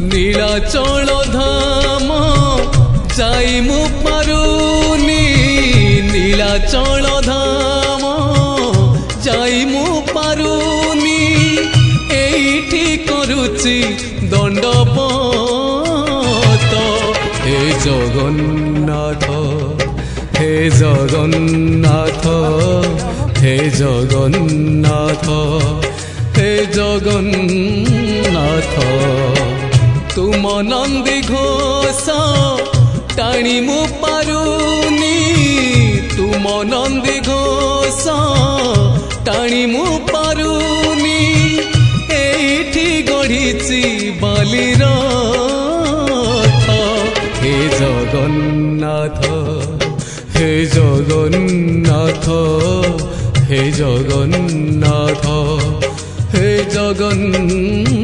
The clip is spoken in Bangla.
নীলাচল ধাম যাই মু পারুনি নীলাচল ধাম যাই মু পারুনি এইটি করুচি দণ্ডবত হে জগন্নাথ হে জগন্নাথ হে জগন্নাথ হে জগন্নাথ তুম নন্দী ঘোষ টাণি মু পারুনি তুম নন্দী ঘোষ টাণি মু পারুনি এইটি গড়িছি বালির হে জগন্নাথ হে জগন্নাথ হে জগন্নাথ হে জগন্নাথ।